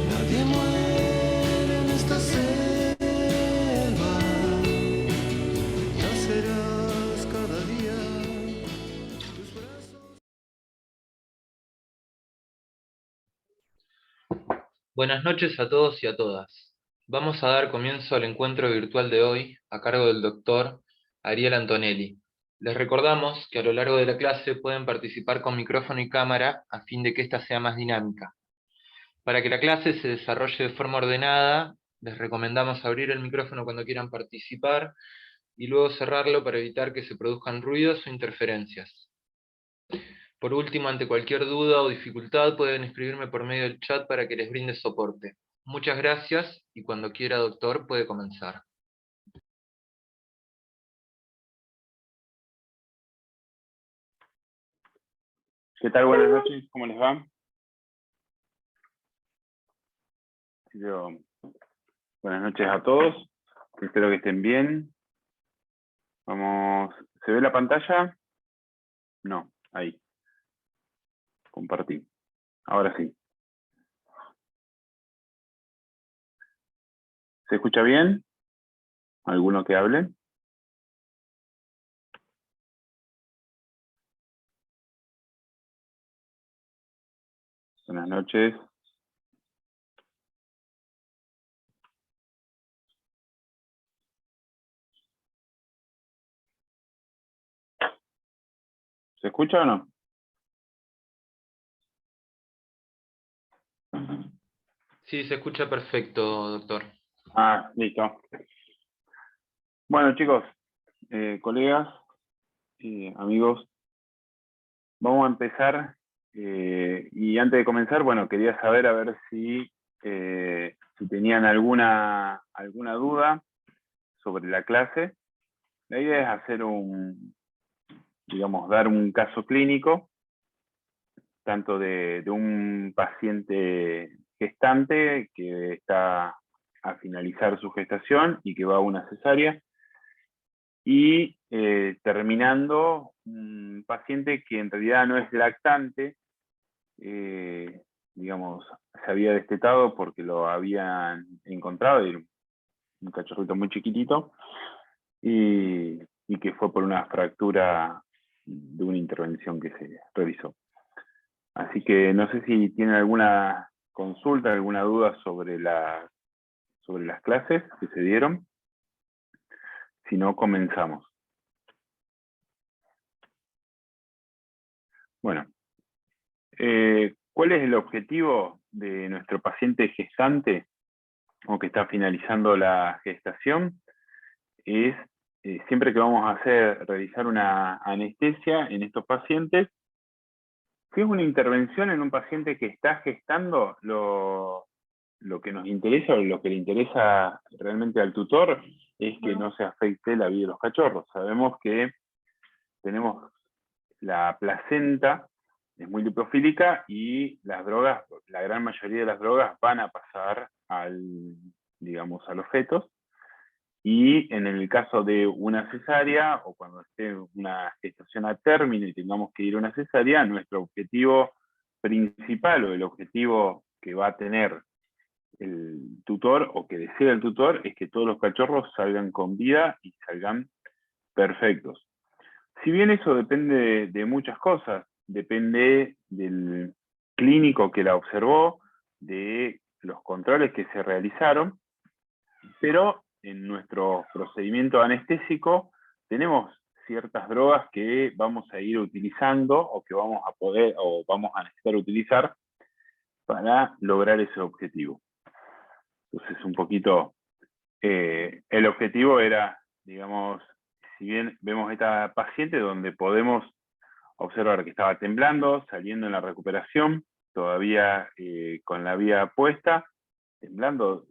Nadie muere en esta selva, nacerás cada día. Tus brazos. Buenas noches a todos y a todas. Vamos a dar comienzo al encuentro virtual de hoy a cargo del doctor Ariel Antonelli. Les recordamos que a lo largo de la clase pueden participar con micrófono y cámara a fin de que ésta sea más dinámica. Para que la clase se desarrolle de forma ordenada, les recomendamos abrir el micrófono cuando quieran participar y luego cerrarlo para evitar que se produzcan ruidos o interferencias. Por último, ante cualquier duda o dificultad pueden escribirme por medio del chat para que les brinde soporte. Muchas gracias y cuando quiera, doctor, puede comenzar. ¿Qué tal? Buenas noches, ¿cómo les va? Buenas noches a todos, espero que estén bien. Vamos, ¿se ve la pantalla? No, ahí. Compartí. Ahora sí. ¿Se escucha bien? ¿Alguno que hable? Buenas noches. ¿Se escucha o no? Sí, se escucha perfecto, doctor. Ah, listo. Bueno, chicos, colegas, amigos, vamos a empezar. Y antes de comenzar, bueno, quería saber a ver si tenían alguna duda sobre la clase. La idea es hacer dar un caso clínico, tanto de un paciente gestante que está a finalizar su gestación y que va a una cesárea, y terminando un paciente que en realidad no es lactante, se había destetado porque lo habían encontrado, era un cachorrito muy chiquitito, y que fue por una fractura de una intervención que se realizó. Así que no sé si tienen alguna consulta, alguna duda sobre las clases que se dieron. Si no, comenzamos. Bueno, ¿cuál es el objetivo de nuestro paciente gestante o que está finalizando la gestación? Es siempre que vamos a realizar una anestesia en estos pacientes, si es una intervención en un paciente que está gestando, lo que nos interesa o lo que le interesa realmente al tutor es que no se afecte la vida de los cachorros. Sabemos que tenemos la placenta, es muy lipofílica, y las drogas, la gran mayoría de las drogas van a pasar a los fetos. Y en el caso de una cesárea, o cuando esté una gestación a término y tengamos que ir a una cesárea, nuestro objetivo principal o el objetivo que va a tener el tutor o que desea el tutor es que todos los cachorros salgan con vida y salgan perfectos. Si bien eso depende de muchas cosas, depende del clínico que la observó, de los controles que se realizaron, pero en nuestro procedimiento anestésico tenemos ciertas drogas que vamos a ir utilizando o que vamos a poder o vamos a necesitar utilizar para lograr ese objetivo. Entonces, un poquito, el objetivo era, si bien vemos esta paciente donde podemos observar que estaba temblando, saliendo en la recuperación, todavía con la vía puesta, temblando,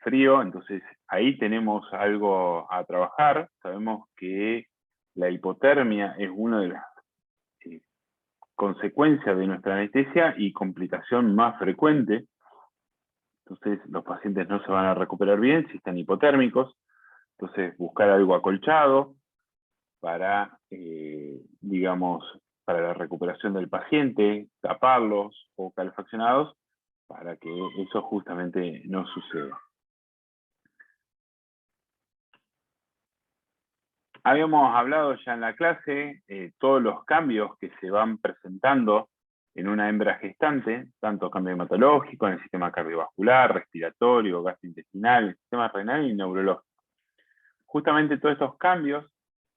frío, entonces ahí tenemos algo a trabajar. Sabemos que la hipotermia es una de las consecuencias de nuestra anestesia y complicación más frecuente. Entonces los pacientes no se van a recuperar bien si están hipotérmicos. Entonces buscar algo acolchado para, para la recuperación del paciente, taparlos o calefaccionados, para que eso justamente no suceda. Habíamos hablado ya en la clase todos los cambios que se van presentando en una hembra gestante, tanto cambio hematológico en el sistema cardiovascular, respiratorio, gastrointestinal, sistema renal y neurológico. Justamente todos estos cambios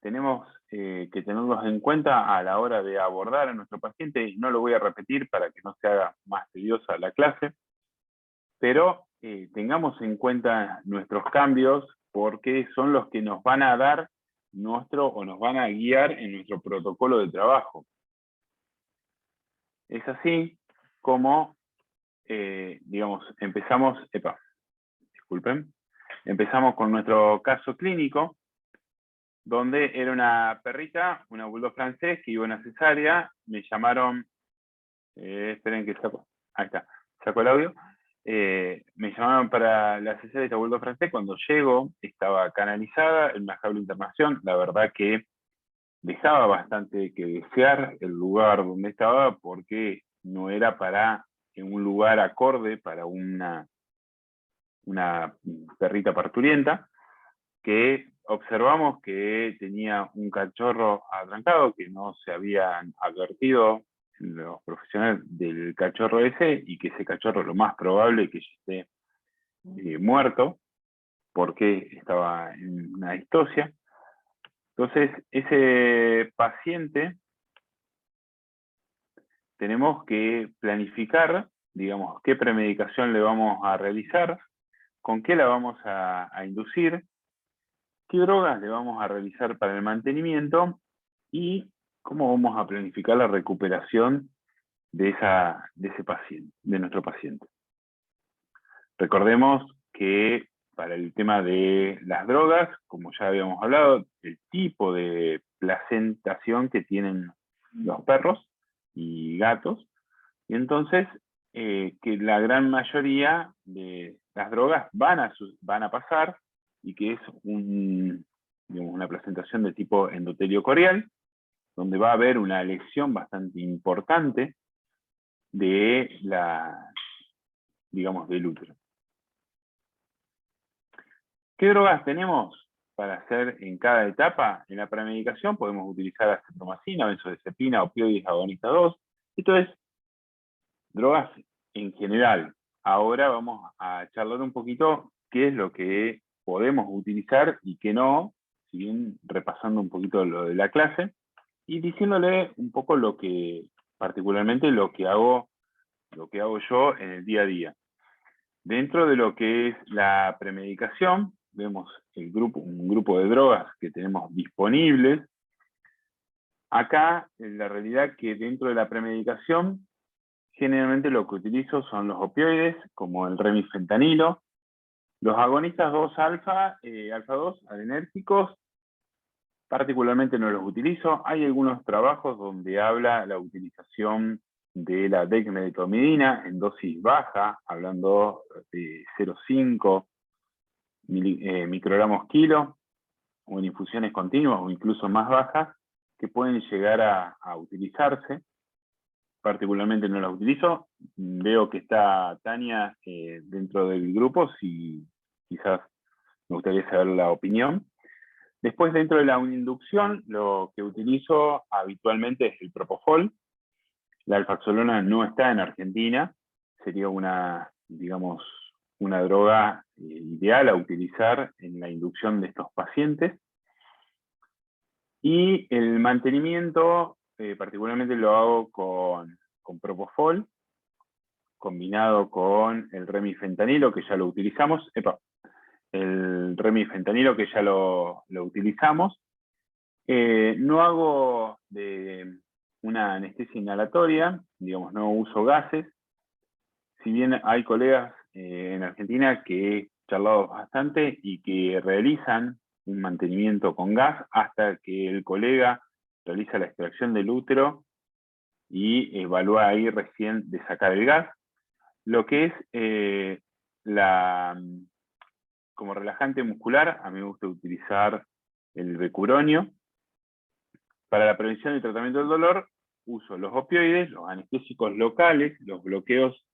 tenemos que tenerlos en cuenta a la hora de abordar a nuestro paciente, y no lo voy a repetir para que no se haga más tediosa la clase, pero tengamos en cuenta nuestros cambios porque son los que nos van a dar nos van a guiar en nuestro protocolo de trabajo. Es así como, digamos, empezamos con nuestro caso clínico, donde era una perrita, una bulldog francés, que iba a una cesárea. Me llamaron, esperen que saco el audio. Me llamaron para la cesárea de esta bulldog francés. Cuando llego, estaba canalizada en una jaula de internación. La verdad que dejaba bastante que desear el lugar donde estaba, porque no era en un lugar acorde para una perrita parturienta, que observamos que tenía un cachorro atrancado, que no se habían advertido los profesionales del cachorro ese, y que ese cachorro lo más probable es que esté muerto, porque estaba en una distosia. Entonces, ese paciente tenemos que planificar, digamos, qué premedicación le vamos a realizar, con qué la vamos a inducir, qué drogas le vamos a realizar para el mantenimiento y cómo vamos a planificar la recuperación de ese paciente, de nuestro paciente. Recordemos que para el tema de las drogas, como ya habíamos hablado, el tipo de placentación que tienen los perros y gatos, y entonces que la gran mayoría de las drogas van a pasar, y que es una placentación de tipo endotelio corial, donde va a haber una lesión bastante importante de del útero. ¿Qué drogas tenemos para hacer en cada etapa? En la premedicación podemos utilizar acetromicina, benzodiazepina, opioides, agonista 2. Esto es drogas en general. Ahora vamos a charlar un poquito qué es lo que podemos utilizar y qué no, si bien repasando un poquito lo de la clase, y diciéndole un poco particularmente lo que hago yo en el día a día. Dentro de lo que es la premedicación, vemos un grupo de drogas que tenemos disponibles. Acá, la realidad que dentro de la premedicación, generalmente lo que utilizo son los opioides, como el remifentanilo, los agonistas 2-alfa, alfa-2, adrenérgicos, particularmente no los utilizo. Hay algunos trabajos donde habla la utilización de la dexmedetomidina en dosis baja, hablando de 0,5 microgramos kilo, o en infusiones continuas o incluso más bajas, que pueden llegar a utilizarse. Particularmente no las utilizo. Veo que está Tania dentro del grupo, si quizás me gustaría saber la opinión. Después, dentro de la inducción, lo que utilizo habitualmente es el propofol. La alfaxolona no está en Argentina, sería una droga ideal a utilizar en la inducción de estos pacientes. Y el mantenimiento, particularmente lo hago con propofol, combinado con el remifentanilo, que ya lo utilizamos. El remifentanilo, que ya lo utilizamos. No hago una anestesia inhalatoria, digamos, no uso gases. Si bien hay colegas en Argentina que he charlado bastante y que realizan un mantenimiento con gas hasta que el colega realiza la extracción del útero y evalúa ahí recién de sacar el gas. Lo que es como relajante muscular, a mí me gusta utilizar el becuronio. Para la prevención y tratamiento del dolor, uso los opioides, los anestésicos locales, los bloqueos.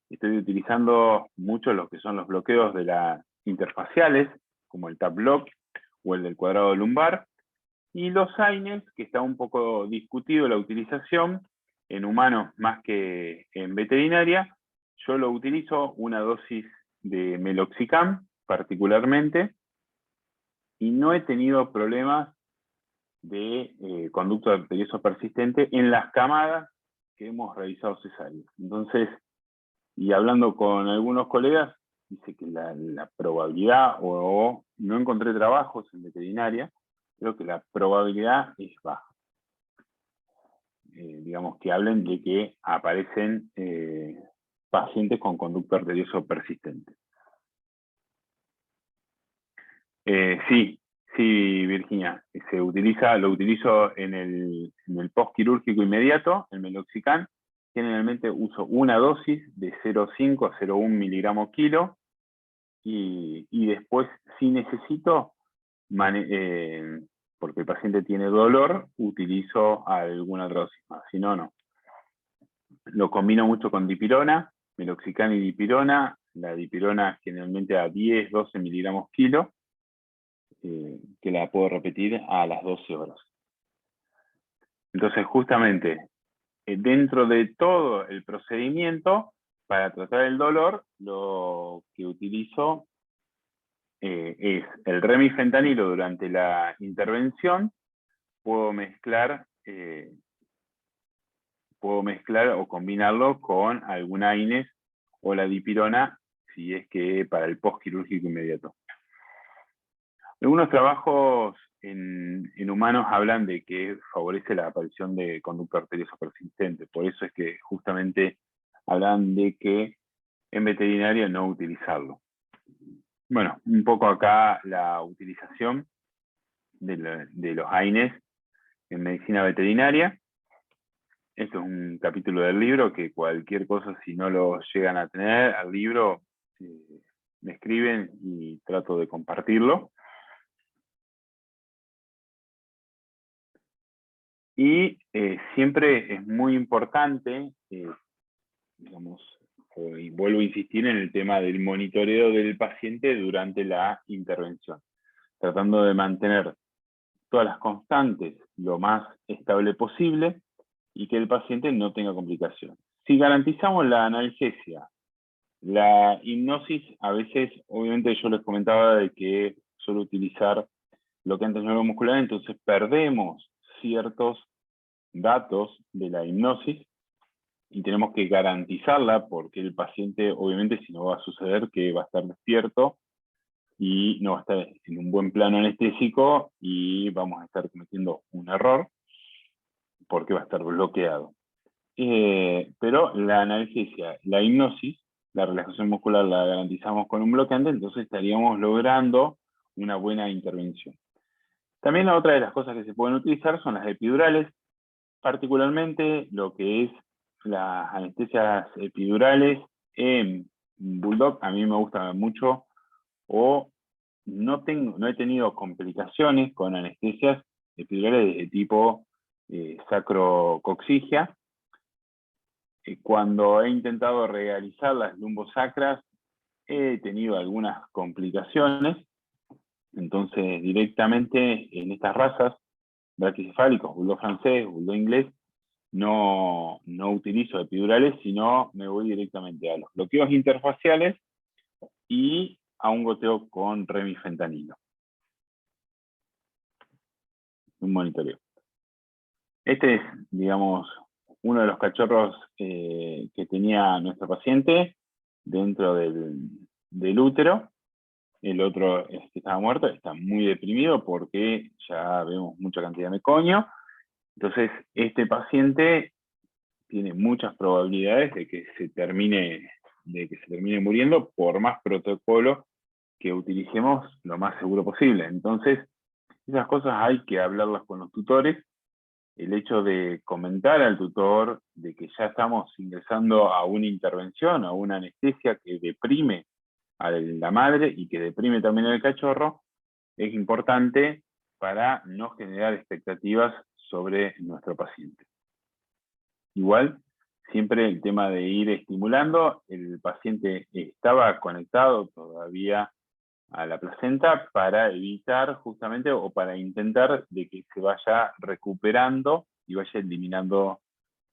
Estoy utilizando mucho los que son los bloqueos de las interfaciales, como el tap block o el del cuadrado lumbar, y los AINES, que está un poco discutido la utilización en humanos más que en veterinaria. Yo lo utilizo una dosis de meloxicam particularmente, y no he tenido problemas de conducto arterioso persistente en las camadas que hemos realizado cesáreas. Entonces, y hablando con algunos colegas, dice que la probabilidad, o no encontré trabajos en veterinaria, creo que la probabilidad es baja. Digamos que hablen de que aparecen pacientes con conducto arterioso persistente. Sí, Virginia, lo utilizo en el postquirúrgico inmediato, el meloxicam. Generalmente uso una dosis de 0,5 a 0,1 miligramos kilo, y después, si necesito, porque el paciente tiene dolor, utilizo alguna otra dosis más, si no, no. Lo combino mucho con dipirona, meloxicam y dipirona. La dipirona generalmente a 10, 12 miligramos kilo, que la puedo repetir a las 12 horas. Entonces, justamente, dentro de todo el procedimiento, para tratar el dolor, lo que utilizo es el remifentanilo durante la intervención. Puedo mezclar o combinarlo con algún AINES o la dipirona, si es que para el postquirúrgico inmediato. Algunos trabajos en humanos hablan de que favorece la aparición de conducto arterioso persistente. Por eso es que justamente hablan de que en veterinaria no utilizarlo. Bueno, un poco acá la utilización de los AINES en medicina veterinaria. Esto es un capítulo del libro que cualquier cosa, si no lo llegan a tener al libro, me escriben y trato de compartirlo. Y siempre es muy importante, digamos, y vuelvo a insistir en el tema del monitoreo del paciente durante la intervención, tratando de mantener todas las constantes lo más estable posible y que el paciente no tenga complicaciones. Si garantizamos la analgesia, la hipnosis, a veces, obviamente yo les comentaba de que suelo utilizar bloqueantes neuromusculares, entonces perdemos ciertos datos de la hipnosis y tenemos que garantizarla, porque el paciente, obviamente, si no va a suceder que va a estar despierto y no va a estar en un buen plano anestésico y vamos a estar cometiendo un error porque va a estar bloqueado. Pero la analgesia, la hipnosis, la relajación muscular la garantizamos con un bloqueante, entonces estaríamos logrando una buena intervención. También otra de las cosas que se pueden utilizar son las epidurales, particularmente lo que es las anestesias epidurales en Bulldog. A mí me gusta mucho, o no he tenido complicaciones con anestesias epidurales de tipo sacrocoxigia. Cuando he intentado realizar las lumbosacras, he tenido algunas complicaciones. Entonces, directamente en estas razas, braquicefálicos, bulldog francés, bulldog inglés, no utilizo epidurales, sino me voy directamente a los bloqueos interfaciales y a un goteo con remifentanilo. Un monitoreo. Este es, digamos, uno de los cachorros que tenía nuestro paciente dentro del útero. El otro que estaba muerto, está muy deprimido porque ya vemos mucha cantidad de meconio. Entonces, este paciente tiene muchas probabilidades de que se termine muriendo, por más protocolo que utilicemos, lo más seguro posible. Entonces, esas cosas hay que hablarlas con los tutores. El hecho de comentar al tutor de que ya estamos ingresando a una intervención, a una anestesia que deprime a la madre y que deprime también al cachorro, es importante para no generar expectativas sobre nuestro paciente. Igual, siempre el tema de ir estimulando, el paciente estaba conectado todavía a la placenta para evitar justamente o para intentar de que se vaya recuperando y vaya eliminando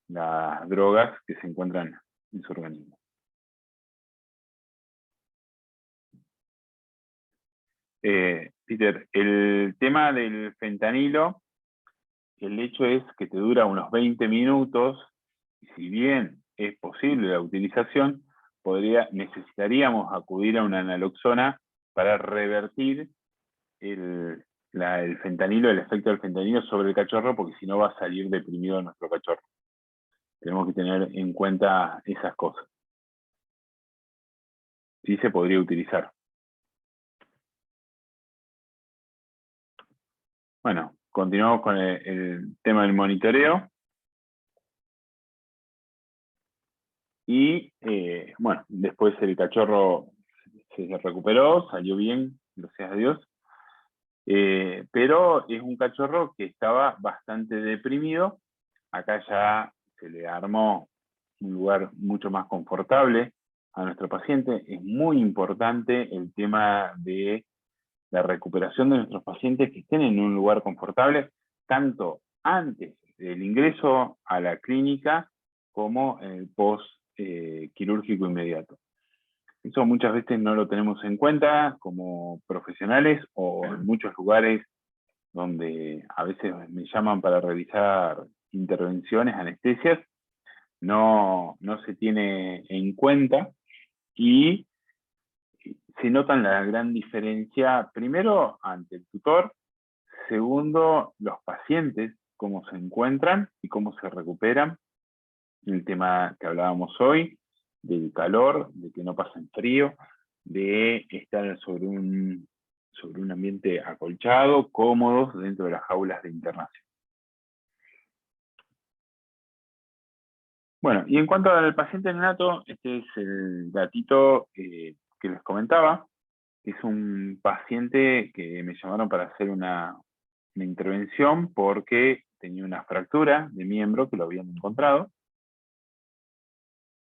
las drogas que se encuentran en su organismo. Peter, el tema del fentanilo, el hecho es que te dura unos 20 minutos, y si bien es posible la utilización, necesitaríamos acudir a una naloxona para revertir el fentanilo, el efecto del fentanilo sobre el cachorro, porque si no va a salir deprimido nuestro cachorro. Tenemos que tener en cuenta esas cosas. Sí se podría utilizar. Bueno, continuamos con el tema del monitoreo. Y bueno, después el cachorro se recuperó, salió bien, gracias a Dios. Pero es un cachorro que estaba bastante deprimido. Acá ya se le armó un lugar mucho más confortable a nuestro paciente. Es muy importante el tema de la recuperación de nuestros pacientes que estén en un lugar confortable, tanto antes del ingreso a la clínica como en el post quirúrgico inmediato. Eso muchas veces no lo tenemos en cuenta como profesionales o en muchos lugares donde a veces me llaman para realizar intervenciones, anestesias, no se tiene en cuenta y se nota la gran diferencia, primero, ante el tutor, segundo, los pacientes, cómo se encuentran y cómo se recuperan. El tema que hablábamos hoy, del calor, de que no pasen frío, de estar sobre un ambiente acolchado, cómodos dentro de las jaulas de internación. Bueno, y en cuanto al paciente neonato, este es el gatito que les comentaba. Es un paciente que me llamaron para hacer una intervención porque tenía una fractura de miembro que lo habían encontrado.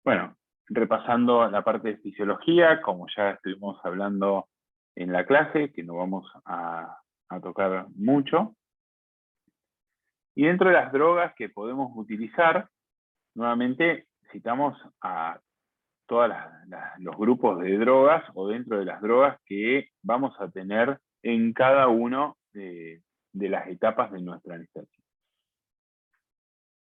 Bueno, repasando la parte de fisiología, como ya estuvimos hablando en la clase, que no vamos a tocar mucho. Y dentro de las drogas que podemos utilizar, nuevamente citamos a todos los grupos de drogas o dentro de las drogas que vamos a tener en cada uno de las etapas de nuestra anestesia.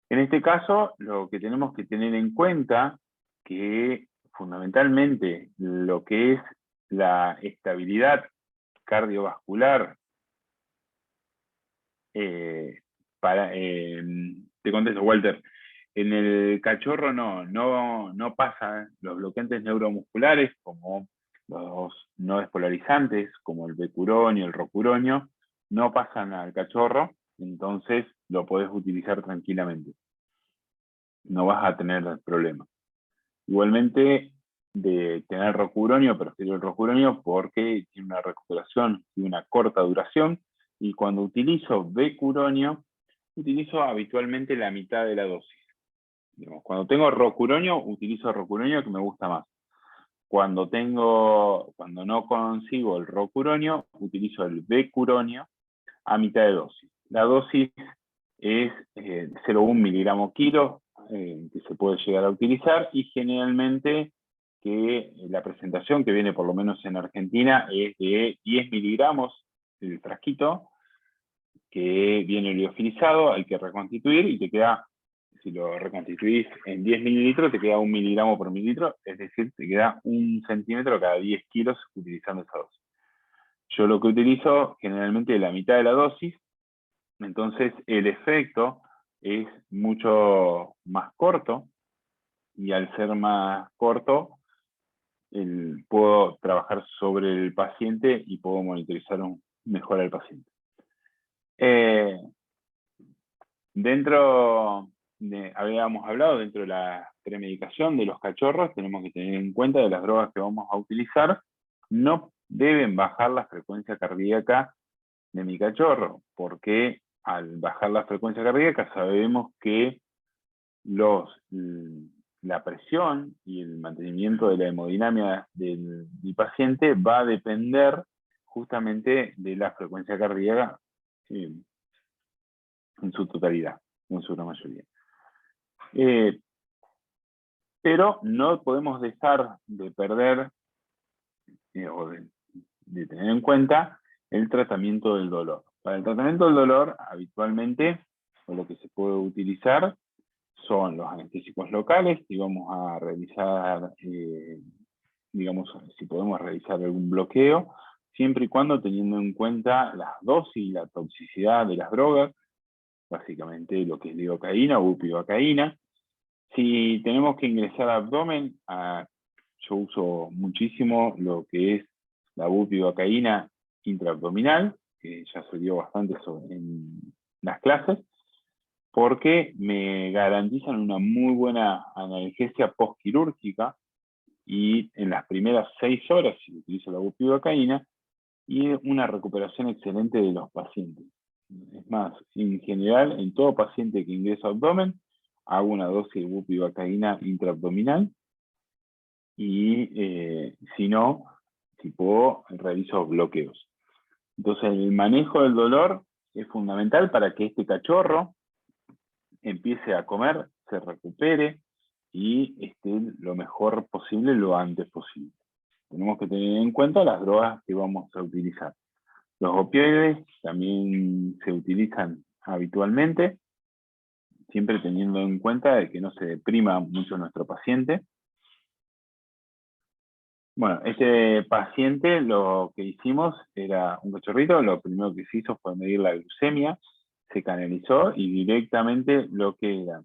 En este caso, lo que tenemos que tener en cuenta que fundamentalmente lo que es la estabilidad cardiovascular, te contesto, Walter, en el cachorro no pasan los bloqueantes neuromusculares como los no despolarizantes, como el becuronio, el rocuronio, no pasan al cachorro, entonces lo podés utilizar tranquilamente. No vas a tener problemas. Igualmente, de tener rocuronio, prefiero el rocuronio porque tiene una recuperación y una corta duración, y cuando utilizo becuronio, utilizo habitualmente la mitad de la dosis. Digamos, cuando tengo rocuronio, utilizo rocuronio que me gusta más. Cuando no consigo el rocuronio, utilizo el becuronio a mitad de dosis. La dosis es 0,1 miligramo kilo que se puede llegar a utilizar, y generalmente que la presentación que viene por lo menos en Argentina es de 10 miligramos el frasquito, que viene liofilizado, hay que reconstituir y te queda, si lo reconstituís en 10 mililitros, te queda 1 miligramo por mililitro, es decir, te queda 1 centímetro cada 10 kilos utilizando esa dosis. Yo lo que utilizo generalmente es la mitad de la dosis, entonces el efecto es mucho más corto, y al ser más corto, puedo trabajar sobre el paciente y puedo monitorizar mejor al paciente. Habíamos hablado dentro de la premedicación de los cachorros, tenemos que tener en cuenta de las drogas que vamos a utilizar, no deben bajar la frecuencia cardíaca de mi cachorro, porque al bajar la frecuencia cardíaca sabemos que la presión y el mantenimiento de la hemodinámica del paciente va a depender justamente de la frecuencia cardíaca en su totalidad, en su gran mayoría. Pero no podemos dejar de perder o de tener en cuenta el tratamiento del dolor. Para el tratamiento del dolor, habitualmente, o lo que se puede utilizar, son los anestésicos locales, y vamos a realizar, digamos, si podemos realizar algún bloqueo, siempre y cuando teniendo en cuenta las dosis y la toxicidad de las drogas, básicamente lo que es lidocaína o bupivacaína. Si tenemos que ingresar abdomen, yo uso muchísimo lo que es la bupivacaína intraabdominal, que ya se dio bastante en las clases, porque me garantizan una muy buena analgesia postquirúrgica, y en las primeras 6 horas, si utilizo la bupivacaína, y una recuperación excelente de los pacientes. Es más, en general, en todo paciente que ingresa a abdomen, hago una dosis de bupivacaína intraabdominal, y si no, si puedo, realizo bloqueos. Entonces, el manejo del dolor es fundamental para que este cachorro empiece a comer, se recupere y esté lo mejor posible lo antes posible. Tenemos que tener en cuenta las drogas que vamos a utilizar. Los opioides también se utilizan habitualmente, siempre teniendo en cuenta de que no se deprima mucho nuestro paciente. Bueno, este paciente lo que hicimos era un cachorrito, lo primero que se hizo fue medir la glucemia, se canalizó y directamente lo que era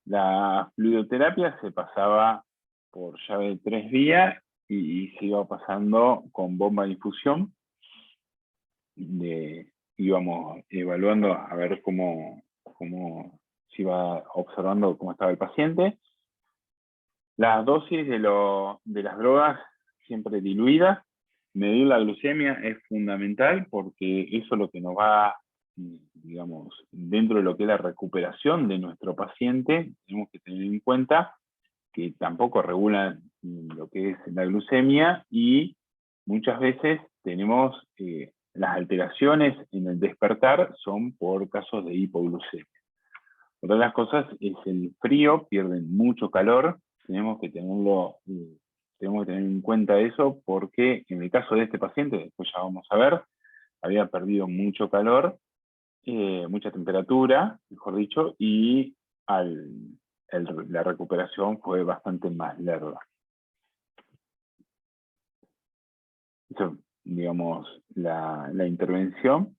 la fluidoterapia se pasaba por llave de 3 vías y se iba pasando con bomba de infusión. Íbamos evaluando a ver cómo se iba observando cómo estaba el paciente. Las dosis de las drogas siempre diluidas. Medir la glucemia es fundamental porque eso es lo que nos va, digamos, dentro de lo que es la recuperación de nuestro paciente, tenemos que tener en cuenta que tampoco regulan lo que es la glucemia, y muchas veces tenemos las alteraciones en el despertar son por casos de hipoglucemia. Otra de las cosas es el frío, pierden mucho calor, tenemos que tener en cuenta eso, porque en el caso de este paciente, después ya vamos a ver, había perdido mucho calor, mucha temperatura, mejor dicho, y la recuperación fue bastante más larga. Eso, digamos, la intervención,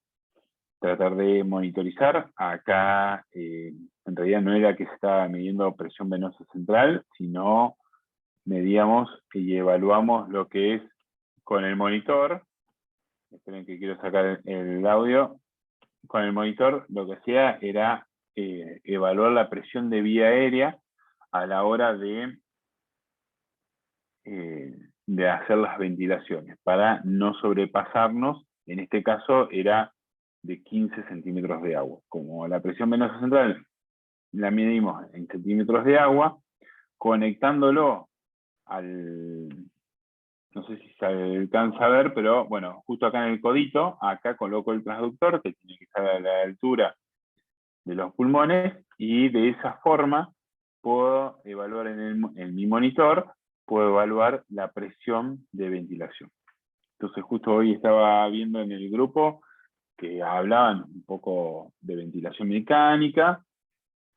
tratar de monitorizar. Acá, en realidad no era que se estaba midiendo presión venosa central, sino medíamos y evaluamos lo que es con el monitor. Esperen que quiero sacar el audio. Con el monitor lo que hacía era evaluar la presión de vía aérea a la hora de hacer las ventilaciones, para no sobrepasarnos. En este caso era de 15 centímetros de agua. Como la presión venosa central la medimos en centímetros de agua, conectándolo no sé si se alcanza a ver, pero bueno, justo acá en el codito, acá coloco el transductor, que tiene que estar a la altura de los pulmones, y de esa forma puedo evaluar en mi monitor, puedo evaluar la presión de ventilación. Entonces justo hoy estaba viendo en el grupo que hablaban un poco de ventilación mecánica.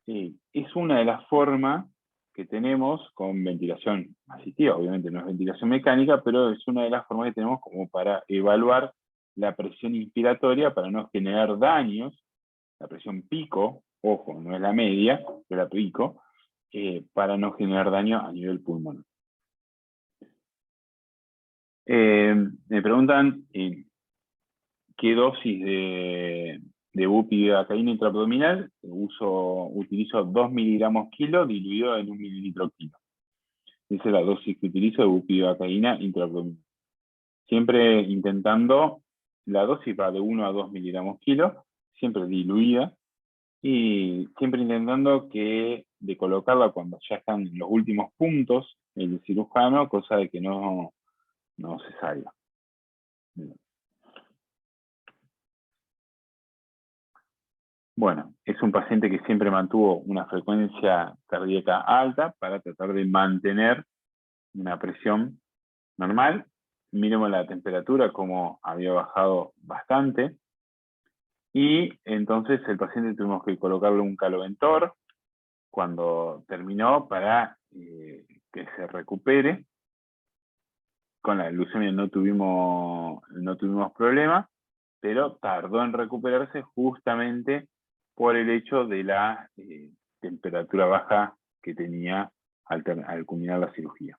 Es una de las formas que tenemos con ventilación asistida, obviamente no es ventilación mecánica, pero es una de las formas que tenemos como para evaluar la presión inspiratoria para no generar daños, la presión pico, ojo, no es la media, pero la pico, para no generar daño a nivel pulmonar. Me preguntan qué dosis de bupivacaína intraabdominal. Utilizo 2 miligramos kilo diluido en 1 mililitro kilo. Esa es la dosis que utilizo de bupivacaína intraabdominal. Siempre intentando, la dosis va de 1 a 2 miligramos kilo, siempre diluida, y siempre intentando que de colocarla cuando ya están en los últimos puntos el cirujano, cosa de que no se salga. Bueno, es un paciente que siempre mantuvo una frecuencia cardíaca alta para tratar de mantener una presión normal. Miremos la temperatura, como había bajado bastante. Y entonces el paciente tuvimos que colocarle un caloventor cuando terminó para que se recupere. Con la leucemia no tuvimos problema, pero tardó en recuperarse justamente por el hecho de la temperatura baja que tenía al culminar la cirugía.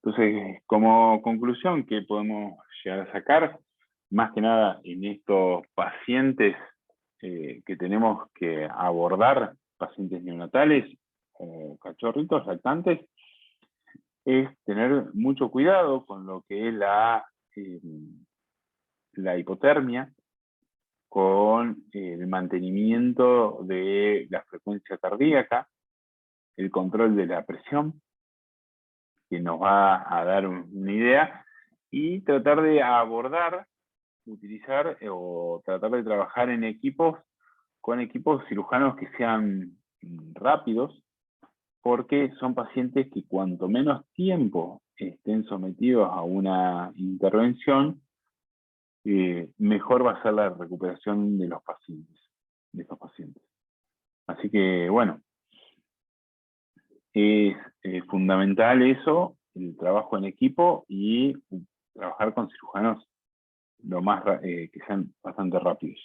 Entonces, como conclusión, ¿qué podemos llegar a sacar? Más que nada en estos pacientes que tenemos que abordar, pacientes neonatales o cachorritos lactantes, es tener mucho cuidado con lo que es la hipotermia, con el mantenimiento de la frecuencia cardíaca, el control de la presión, que nos va a dar una idea, y tratar de abordar, utilizar o tratar de trabajar en equipos, con equipos cirujanos que sean rápidos, porque son pacientes que cuanto menos tiempo estén sometidos a una intervención, mejor va a ser la recuperación de los pacientes, de estos pacientes. Así que, bueno, es fundamental eso, el trabajo en equipo y trabajar con cirujanos que sean bastante rápidos.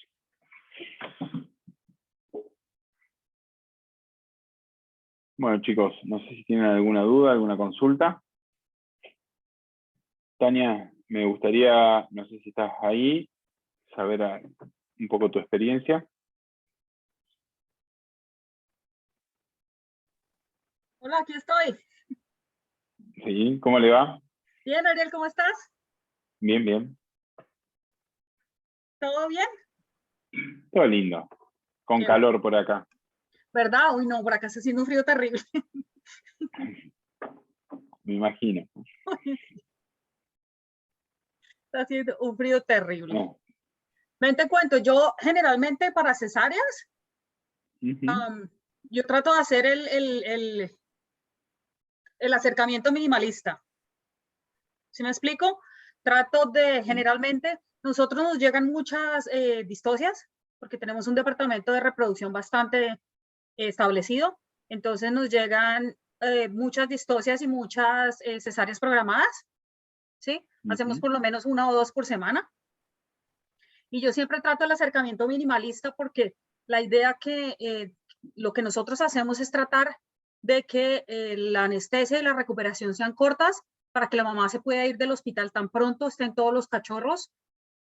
Bueno, chicos, no sé si tienen alguna duda, alguna consulta. Tania, me gustaría, no sé si estás ahí, saber un poco tu experiencia. Hola, aquí estoy. Sí, ¿cómo le va? Bien, Ariel, ¿cómo estás? Bien, bien. ¿Todo bien? Todo lindo. Con Qué calor por acá. ¿Verdad? Uy, no, por acá está haciendo un frío terrible. Me imagino. Está haciendo un frío terrible. No. Ven, te cuento, yo generalmente para cesáreas, Ujú. yo trato de hacer el acercamiento minimalista. ¿Sí me explico? Trato de, generalmente, nosotros nos llegan muchas distocias, porque tenemos un departamento de reproducción bastante establecido, entonces nos llegan muchas distocias y muchas cesáreas programadas, ¿sí? Hacemos por lo menos 1 o 2 por semana. Y yo siempre trato el acercamiento minimalista porque la idea que lo que nosotros hacemos es tratar de que la anestesia y la recuperación sean cortas para que la mamá se pueda ir del hospital tan pronto estén todos los cachorros.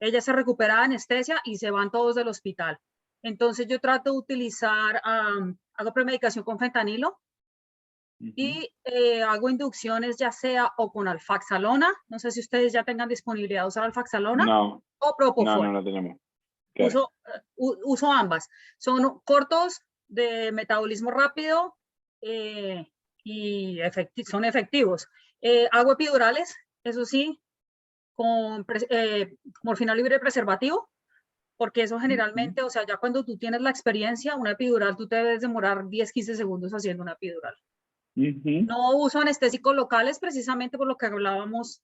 Ella se recupera de anestesia y se van todos del hospital. Entonces yo trato de utilizar, hago premedicación con fentanilo y hago inducciones ya sea o con alfaxalona, no sé si ustedes ya tengan disponibilidad de usar alfaxalona, No, o propofol. no la tenemos. Claro. Uso ambas. Son cortos, de metabolismo rápido y son efectivos. Hago epidurales, eso sí, con morfina libre de preservativo, porque eso generalmente, o sea, ya cuando tú tienes la experiencia, una epidural, tú te debes demorar 10, 15 segundos haciendo una epidural. No uso anestésicos locales precisamente por lo que hablábamos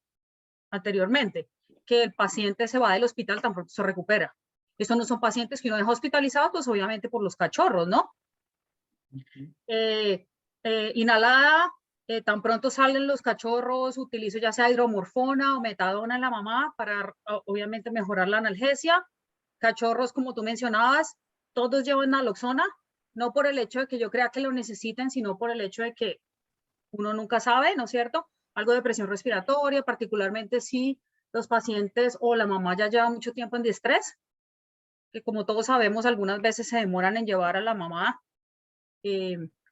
anteriormente, que el paciente se va del hospital tan pronto se recupera. Estos no son pacientes que uno deja hospitalizados, pues obviamente por los cachorros, ¿no? Inhalada, tan pronto salen los cachorros, utilizo ya sea hidromorfona o metadona en la mamá para obviamente mejorar la analgesia. Cachorros, como tú mencionabas, todos llevan naloxona, no por el hecho de que yo crea que lo necesiten, sino por el hecho de que uno nunca sabe, ¿no es cierto? Algo de presión respiratoria, particularmente si los pacientes o la mamá ya lleva mucho tiempo en distrés, que como todos sabemos, algunas veces se demoran en llevar a la mamá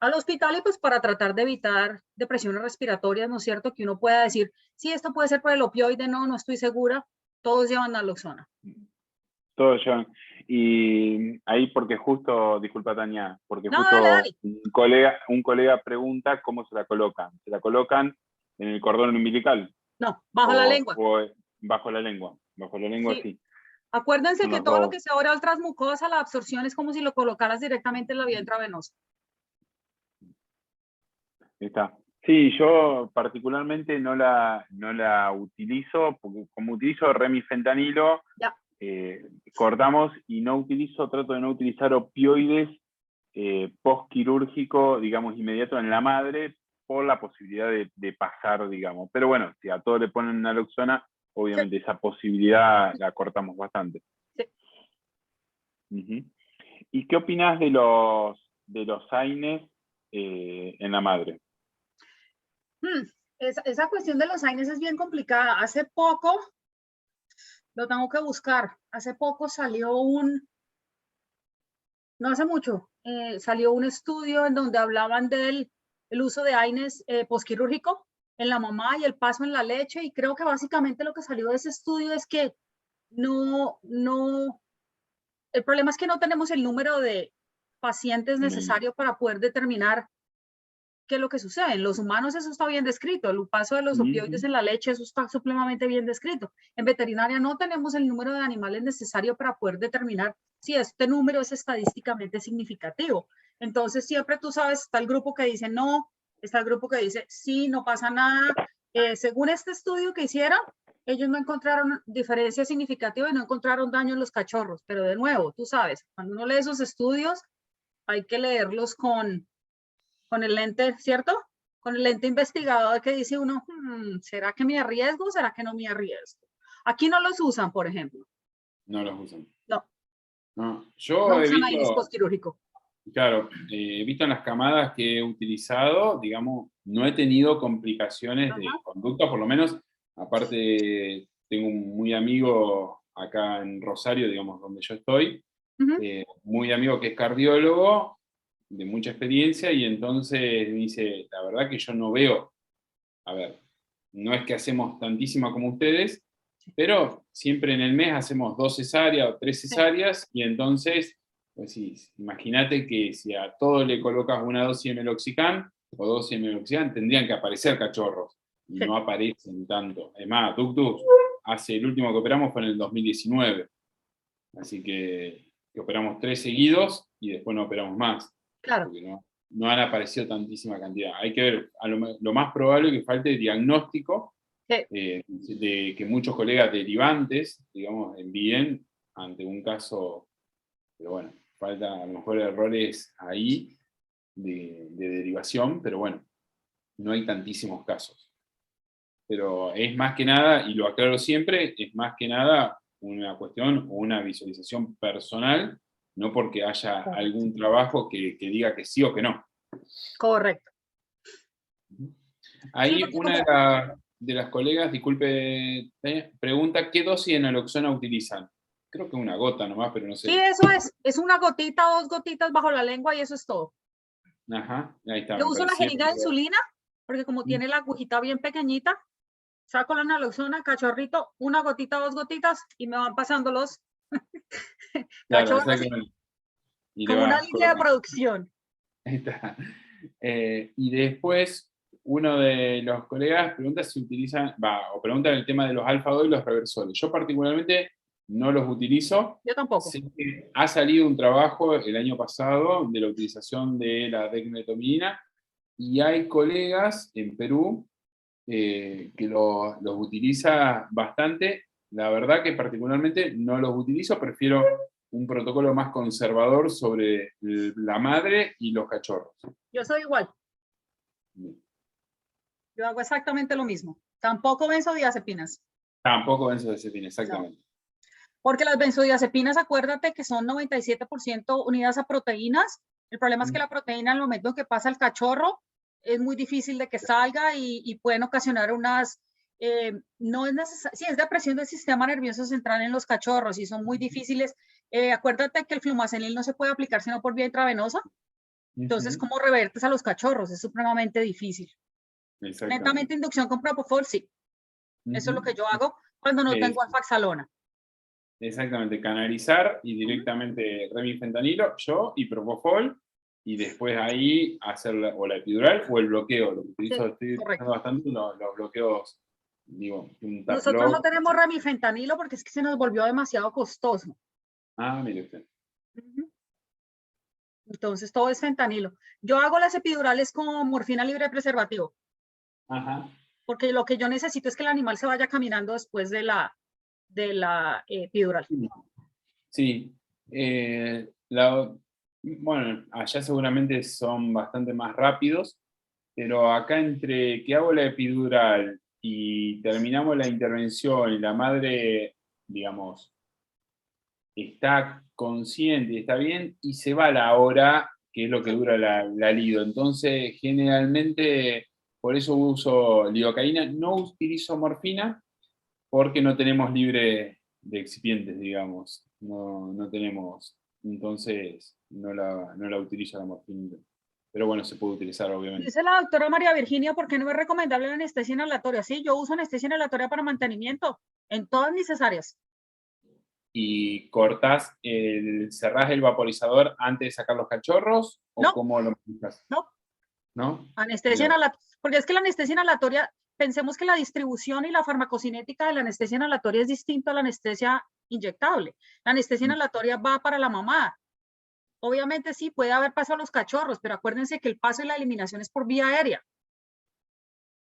al hospital y pues para tratar de evitar depresiones respiratorias, ¿no es cierto? Que uno pueda decir, sí, esto puede ser por el opioide, no estoy segura, todos llevan naloxona. Todos llevan. Y ahí porque justo, disculpa Tania, porque No, justo dale, dale. un colega pregunta cómo se la colocan. ¿Se la colocan en el cordón umbilical No, bajo la lengua. o bajo la lengua? Bajo la lengua Sí. sí. Acuérdense Son que los todo lo dos. que sea oral transmucosa, la absorción es como si lo colocaras directamente en la vía intravenosa. Está. Sí, yo particularmente no la utilizo, porque como utilizo remifentanilo, Ya. cortamos y trato de no utilizar opioides postquirúrgico, digamos, inmediato en la madre, por la posibilidad de pasar, digamos. Pero bueno, si a todo le ponen naloxona, obviamente esa posibilidad la cortamos bastante. Sí. Ujú. ¿Y qué opinas de los AINES en la madre? Esa cuestión de los AINES es bien complicada. Hace poco, lo tengo que buscar, hace poco salió no hace mucho, salió un estudio en donde hablaban del el uso de AINES posquirúrgico en la mamá y el paso en la leche, y creo que básicamente lo que salió de ese estudio es que no, el problema es que no tenemos el número de pacientes necesario para poder determinar qué es lo que sucede. En los humanos eso está bien descrito, el paso de los opioides en la leche, eso está supremamente bien descrito. En veterinaria no tenemos el número de animales necesario para poder determinar si este número es estadísticamente significativo. Entonces siempre tú sabes, está el grupo que dice no, está el grupo que dice sí, no pasa nada. Según este estudio que hicieron, ellos no encontraron diferencia significativa y no encontraron daño en los cachorros. Pero de nuevo, tú sabes, cuando uno lee esos estudios, hay que leerlos con el lente, ¿cierto? Con el lente investigador que dice uno, ¿será que me arriesgo o será que no me arriesgo? Aquí no los usan, por ejemplo. No los usan. No, No. Yo no he usan AINES visto, postquirúrgico. claro, he visto en las camadas que he utilizado, digamos, no he tenido complicaciones de Ajá. conducta, por lo menos, aparte tengo un muy amigo acá en Rosario, digamos, donde yo estoy, Uh-huh. muy amigo que es cardiólogo, de mucha experiencia, y entonces dice, la verdad que yo no veo, a ver, no es que hacemos tantísima como ustedes, pero siempre en el mes hacemos 2 cesáreas o 3 cesáreas, y entonces, pues sí, imagínate que si a todo le colocas una dosis de meloxicam o 2 de meloxicam, tendrían que aparecer cachorros, y no aparecen tanto. Es más, Ductus, el último que operamos fue en el 2019, así que operamos 3 seguidos y después no operamos más. Claro. Porque no han aparecido tantísima cantidad. Hay que ver, lo más probable es que falte diagnóstico, de que muchos colegas derivantes, digamos, envíen ante un caso, pero bueno, falta a lo mejor errores ahí de derivación, pero bueno, no hay tantísimos casos. Pero es más que nada, y lo aclaro siempre, es más que nada una cuestión o una visualización personal, no porque haya algún trabajo que diga que sí o que no. Correcto. Ahí Sí, una de las colegas, disculpe, pregunta, ¿qué dosis de naloxona utilizan? Creo que una gota nomás, pero no sé. sí, eso es una gotita, 2 gotitas bajo la lengua y eso es todo. Ajá, ahí está. Yo uso la parecía jeringa de que- insulina porque como tiene la agujita bien pequeñita, saco la naloxona, cachorrito, una gotita, 2 gotitas y me van pasando los Claro, cachorros exactamente. Y le como una vas línea de colocando. producción. Ahí está. Y después, uno de los colegas pregunta si utilizan, pregunta el tema de los alfa-2 y los reversores. Yo particularmente no los utilizo. Yo tampoco. Sé que ha salido un trabajo el año pasado de la utilización de la dexmedetomidina, y hay colegas en Perú que los utiliza bastante. La verdad que particularmente no los utilizo, prefiero un protocolo más conservador sobre la madre y los cachorros. Yo soy igual. Yo hago exactamente lo mismo. Tampoco benzodiazepinas. Tampoco benzodiazepina, exactamente. Porque las benzodiazepinas, acuérdate que son 97% unidas a proteínas. El problema es que la proteína, en el momento en que pasa el cachorro, es muy difícil de que salga y pueden ocasionar unas, no es necesario, sí, es depresión del sistema nervioso central en los cachorros y son muy difíciles. Acuérdate que el flumazenil no se puede aplicar sino por vía intravenosa. Entonces, ¿cómo revertes a los cachorros? Es supremamente difícil. Netamente inducción con propofol, sí. Eso es lo que yo hago cuando no tengo alfaxalona. Exactamente, canalizar y directamente remifentanilo, yo y propofol, y después ahí hacer o la epidural o el bloqueo. Lo que utilizo, estoy correcto. utilizando bastante los bloqueos, digo, un Nosotros no Taploc. tenemos remifentanilo porque es que se nos volvió demasiado costoso. Ah, mire usted. Ujú. Entonces todo es fentanilo. Yo hago las epidurales con morfina libre de preservativo, Ajá. porque lo que yo necesito es que el animal se vaya caminando después de la epidural. Sí. Bueno, allá seguramente son bastante más rápidos, pero acá entre que hago la epidural y terminamos la intervención y la madre, digamos, está consciente y está bien, y se va la hora, que es lo que dura la lido. Entonces, generalmente, por eso uso lidocaína. No utilizo morfina porque no tenemos libre de excipientes, digamos. No tenemos. Entonces, no la utilizo la morfina. Pero bueno, se puede utilizar, obviamente. Dice la doctora María Virginia, ¿por qué no es recomendable la anestesia inhalatoria? Sí, yo uso anestesia inhalatoria para mantenimiento en todas mis cesáreas. Y cerrás el vaporizador antes de sacar los cachorros, o No. cómo lo manejas? No, ¿No? anestesia Mira. inhalatoria, porque es que la anestesia inhalatoria, pensemos que la distribución y la farmacocinética de la anestesia inhalatoria es distinto a la anestesia inyectable. La anestesia inhalatoria va para la mamá. Obviamente sí, puede haber paso a los cachorros, pero acuérdense que el paso y la eliminación es por vía aérea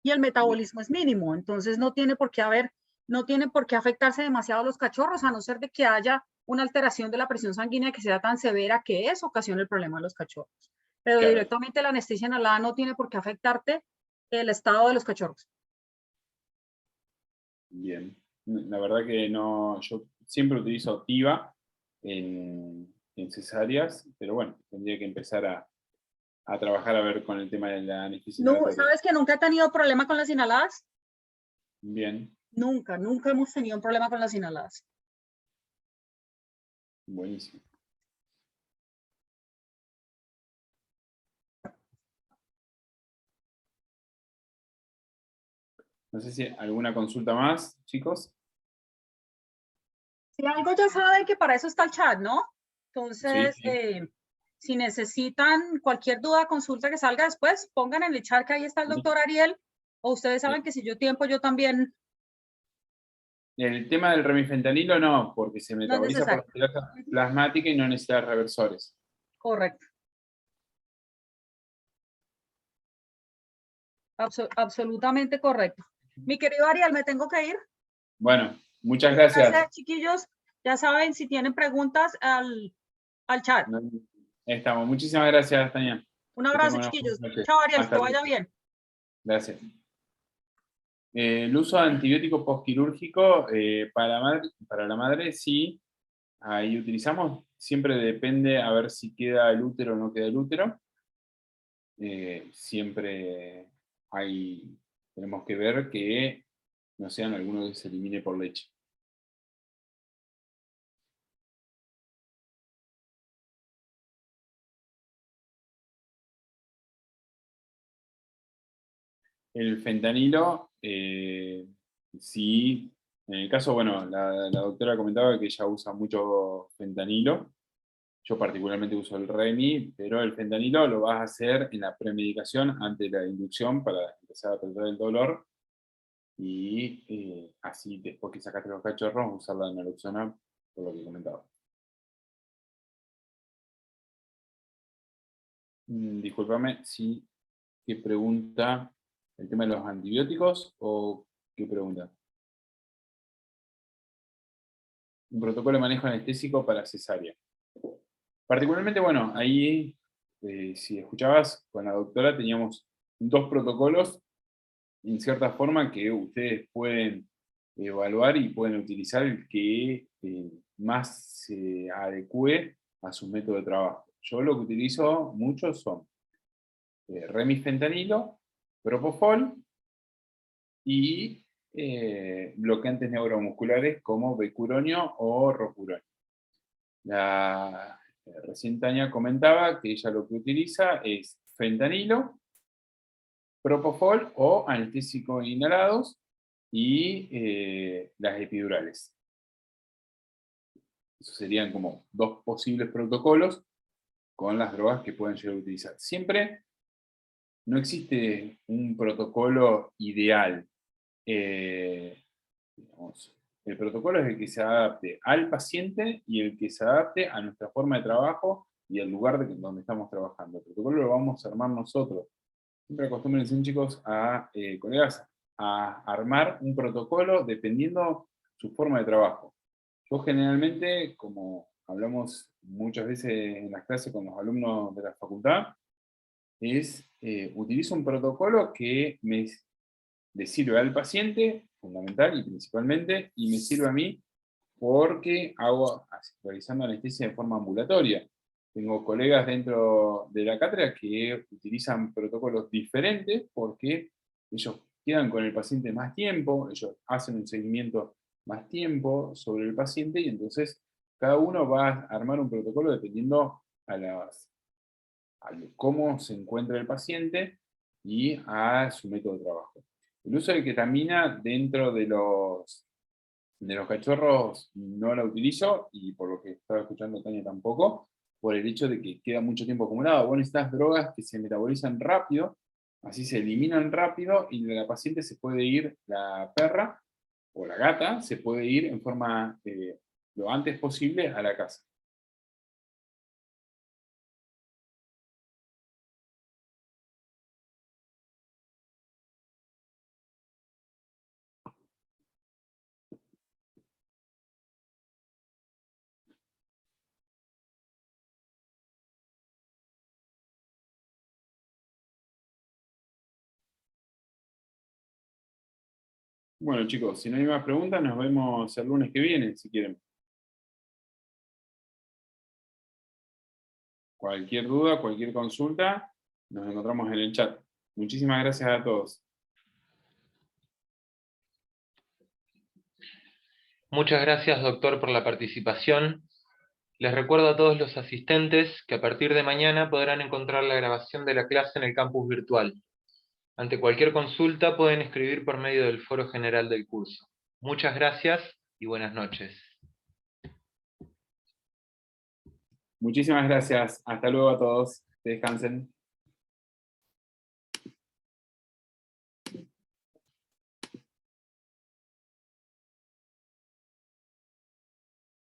y el metabolismo es mínimo, entonces no tiene por qué afectarse demasiado a los cachorros, a no ser de que haya una alteración de la presión sanguínea que sea tan severa que eso ocasione el problema de los cachorros. Pero Claro. directamente la anestesia inhalada no tiene por qué afectarte el estado de los cachorros. Bien. La verdad que no, yo siempre utilizo Tiva en cesáreas, pero bueno, tendría que empezar a trabajar a ver con el tema de la anestesia No, inhalatoria. ¿sabes que nunca he tenido problema con las inhaladas? Bien, Nunca, nunca hemos tenido un problema con las inhaladas. buenísimo. No sé si alguna consulta más, chicos. Si algo ya saben que para eso está el chat, ¿no? Entonces, Sí. si necesitan cualquier duda, consulta que salga después, pongan en el chat que ahí está el doctor Ariel, o ustedes saben que si yo tiempo, yo también, El tema del remifentanilo no, porque se no es metaboliza por necesario. la cirrosis plasmática y no necesita reversores. Correcto. Absolutamente correcto. Mi querido Ariel, me tengo que ir. Bueno, muchas gracias. Gracias, chiquillos. Ya saben, si tienen preguntas al chat. Estamos. Muchísimas gracias, Tania. Un Que abrazo, tengan una chiquillos. buena noche. Chao, Ariel, Hasta que luego. vaya bien. Gracias. El uso de antibiótico postquirúrgico para la madre, sí, ahí utilizamos. Siempre depende a ver si queda el útero o no queda el útero. Siempre tenemos que ver que no sean algunos que se elimine por leche. El fentanilo, sí, en el caso, bueno, la doctora comentaba que ella usa mucho fentanilo. Yo particularmente uso el Remi, pero el fentanilo lo vas a hacer en la premedicación antes de la inducción para empezar a tratar el dolor. Y así, después que sacaste los cachorros, usar la naloxona, por lo que comentaba. Discúlpame, sí, ¿qué pregunta? ¿El tema de los antibióticos o qué pregunta? Un protocolo de manejo anestésico para cesárea. Particularmente, bueno, ahí, si escuchabas con la doctora, teníamos 2 protocolos, en cierta forma, que ustedes pueden evaluar y pueden utilizar el que más se adecue a su método de trabajo. Yo lo que utilizo mucho son remifentanilo, propofol y bloqueantes neuromusculares como becuronio o rocuronio. La recién Tania comentaba que ella lo que utiliza es fentanilo, propofol o anestésicos inhalados y las epidurales. Esos serían como 2 posibles protocolos con las drogas que pueden llegar a utilizar. Siempre no existe un protocolo ideal. Digamos, el protocolo es el que se adapte al paciente y el que se adapte a nuestra forma de trabajo y al lugar donde estamos trabajando. El protocolo lo vamos a armar nosotros. Siempre acostúmbrense, chicos, colegas, a armar un protocolo dependiendo su forma de trabajo. Yo generalmente, como hablamos muchas veces en las clases con los alumnos de la facultad, utilizo un protocolo que le sirve al paciente, fundamental y principalmente, y me sirve a mí porque hago realizando anestesia de forma ambulatoria. Tengo colegas dentro de la cátedra que utilizan protocolos diferentes porque ellos quedan con el paciente más tiempo, ellos hacen un seguimiento más tiempo sobre el paciente y entonces cada uno va a armar un protocolo dependiendo a cómo se encuentra el paciente y a su método de trabajo. El uso de ketamina dentro de los cachorros no la utilizo, y por lo que estaba escuchando Tania tampoco, por el hecho de que queda mucho tiempo acumulado. Vos necesitas drogas que se metabolizan rápido, así se eliminan rápido, y la paciente se puede ir, la perra o la gata, se puede ir en forma lo antes posible a la casa. Bueno, chicos, si no hay más preguntas, nos vemos el lunes que viene, si quieren. Cualquier duda, cualquier consulta, nos encontramos en el chat. Muchísimas gracias a todos. Muchas gracias, doctor, por la participación. Les recuerdo a todos los asistentes que a partir de mañana podrán encontrar la grabación de la clase en el campus virtual. Ante cualquier consulta pueden escribir por medio del foro general del curso. Muchas gracias y buenas noches. Muchísimas gracias. Hasta luego a todos. Que descansen.